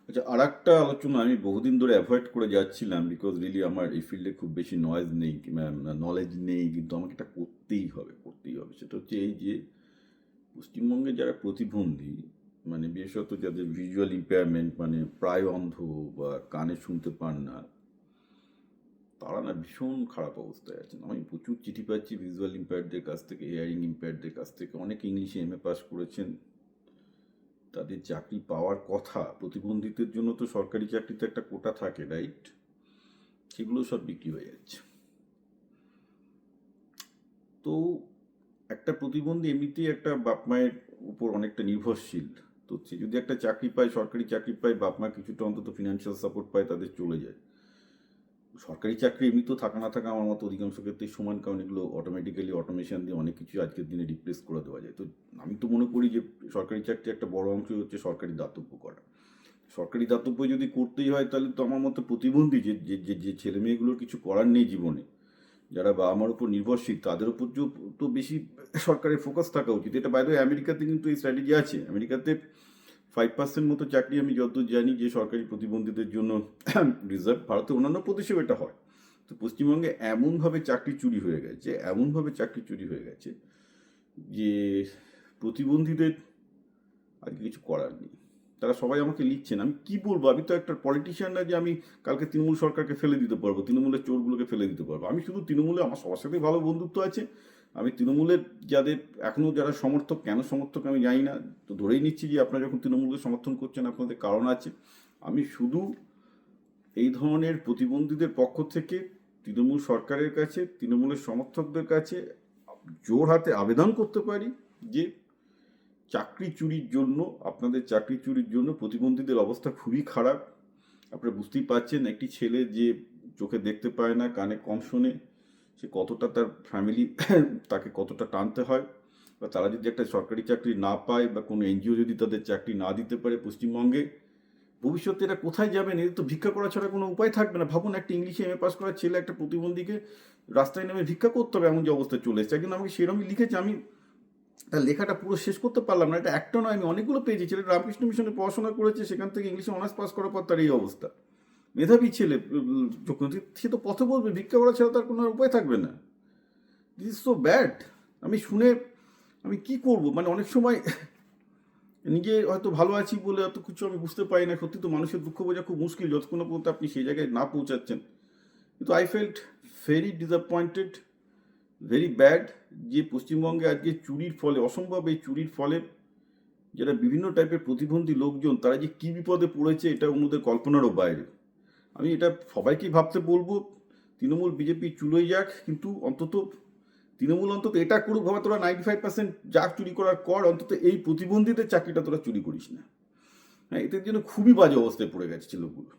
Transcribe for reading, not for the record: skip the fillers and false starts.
আচ্ছা, আর একটা আলোচনা আমি বহুদিন ধরে অ্যাভয়েড করে যাচ্ছিলাম, বিকজ রিলি আমার এই ফিল্ডে খুব বেশি নয়েজ নেই, নলেজ নেই, কিন্তু আমাকে এটা করতেই হবে, করতেই হবে। সেটা হচ্ছে এই যে পশ্চিমবঙ্গে যারা প্রতিবন্ধী, মানে বিশেষত যাদের ভিজুয়াল ইম্পেয়ারমেন্ট, মানে প্রায় অন্ধ বা কানে শুনতে পান না, তারা না ভীষণ খারাপ অবস্থায় আছেন। আমি প্রচুর চিঠি পাচ্ছি ভিজুয়াল ইম্পেয়ারদের কাছ থেকে, হিয়ারিং ইম্পেয়ারদের কাছ থেকে। অনেকে ইংলিশে এমএ পাস করেছেন, তাদের চাকরি পাওয়ার কথা। প্রতিবন্ধীদের জন্য তো সরকারি চাকরিতে একটা কোটা থাকে, রাইট? সেগুলো সব বিক্রি হয়ে যাচ্ছে। তো একটা প্রতিবন্ধী এমনিতেই একটা বাপ মায়ের উপর অনেকটা নির্ভরশীল। তো সে যদি একটা চাকরি পায়, সরকারি চাকরি পায়, বাপ মা কিছুটা অন্তত ফিনান্সিয়াল সাপোর্ট পায়, তাদের চলে যায়। সরকারি চাকরি এমনি তো থাকা না থাকা আমার মতো অধিকাংশ ক্ষেত্রে সমান, কারণ এগুলো অটোমেটিক্যালি অটোমেশন দিয়ে অনেক কিছু আজকের দিনে রিপ্লেস করে দেওয়া যায়। তো আমি তো মনে করি যে সরকারি চাকরি একটা বড় অংশ হচ্ছে সরকারি দাতব্য করা। সরকারি দাতব্য যদি করতেই হয়, তাহলে তো আমার মতো প্রতিবন্ধী যে যে যে যে ছেলে মেয়েগুলোর কিছু করার নেই জীবনে, যারা বাবা মার উপর নির্ভরশীল, তাদের উপর তো বেশি সরকারের ফোকাস থাকা উচিত। এটা বাইরে আমেরিকাতে কিন্তু এই স্ট্র্যাটেজি আছে। আমেরিকাতে 5% মতো চাকরি আমি যতদূর জানি যে সরকারি প্রতিবন্ধীদের জন্য রিজার্ভ। ভারতের অন্যান্য প্রদেশেও এটা হয়। তো পশ্চিমবঙ্গে এমনভাবে চাকরি চুরি হয়ে গেছে, এমনভাবে চাকরি চুরি হয়ে গেছে যে প্রতিবন্ধীদের আজকে কিছু করার নেই। তারা সবাই আমাকে লিখছেন, আমি কি বলবো? আমি তো একটা পলিটিশিয়ান না যে আমি কালকে তৃণমূল সরকারকে ফেলে দিতে পারবো, তৃণমূলের চোরগুলোকে ফেলে দিতে পারবো। আমি শুধু তৃণমূলে, আমার সবার সাথে ভালো বন্ধুত্ব আছে। আমি তৃণমূলের যাদের এখনও যারা সমর্থক, কেন সমর্থক আমি জানি না, তো ধরেই নিচ্ছি যে আপনারা যখন তৃণমূলকে সমর্থন করছেন আপনাদের কারণ আছে। আমি শুধু এই ধরনের প্রতিবন্ধীদের পক্ষ থেকে তৃণমূল সরকারের কাছে, তৃণমূলের সমর্থকদের কাছে জোর হাতে আবেদন করতে পারি যে চাকরি চুরির জন্য, আপনাদের চাকরি চুরির জন্য প্রতিবন্ধীদের অবস্থা খুবই খারাপ। আপনারা বুঝতেই পারছেন, একটি ছেলে যে চোখে দেখতে পায় না, কানে কম শোনে, সে কতটা তার ফ্যামিলি তাকে কতটা টানতে হয়। বা তারা যদি একটা সরকারি চাকরি না পায়, বা কোনো এনজিও যদি তাদের চাকরি না দিতে পারে পশ্চিমবঙ্গে, ভবিষ্যতে এরা কোথায় যাবেন? এদের তো ভিক্ষা করা ছাড়া কোনো উপায় থাকবে না। ভাবুন, একটা ইংলিশে এমএ পাস করা ছেলে একটা প্রতিবন্ধীকে রাস্তায় নেমে ভিক্ষা করতে হবে, এমন যে অবস্থা চলে এসেছে। একদিন আমাকে সেরকমই লিখেছে, আমি তার লেখাটা পুরো শেষ করতে পারলাম না। এটা একটা নয়, আমি অনেকগুলো পেয়েছি। ছেলেটা রামকৃষ্ণ মিশনে পড়াশোনা করেছে, সেখান থেকে ইংলিশে অনার্স পাস করার পর তার এই অবস্থা। মেধাবী ছেলে, সে তো পথে বলবে, ভিক্ষা করা ছাড়া তার কোনো আর উপায় থাকবে না। This is so bad. আমি শুনে আমি কি করব? মানে অনেক সময় নিজে হয়তো ভালো আছি বলে এত কিছু আমি বুঝতে পারি না। সত্যি তো মানুষের দুঃখ বোঝা খুব মুশকিল যতক্ষণ না পর্যন্ত আপনি সেই জায়গায় না পৌঁছাচ্ছেন। কিন্তু I felt very disappointed, very bad, যে পশ্চিমবঙ্গে আজকে চুরির ফলে, অসম্ভব এই চুরির ফলে যারা বিভিন্ন টাইপের প্রতিবন্ধী লোকজন, তারা যে কী বিপদে পড়েছে এটা অন্যদের কল্পনারও বাইরে। আমি এটা সবাইকেই ভাবতে বলবো, তৃণমূল বিজেপি চুলোই যাক, কিন্তু অন্তত তৃণমূল অন্তত এটা করুক, ভাবা তোরা 95% যা চুরি করার কর, অন্তত এই প্রতিবন্ধীদের চাকরিটা তোরা চুরি করিস না। হ্যাঁ, এদের জন্য খুবই বাজে অবস্থায় পড়ে গেছে ছেলেগুলো।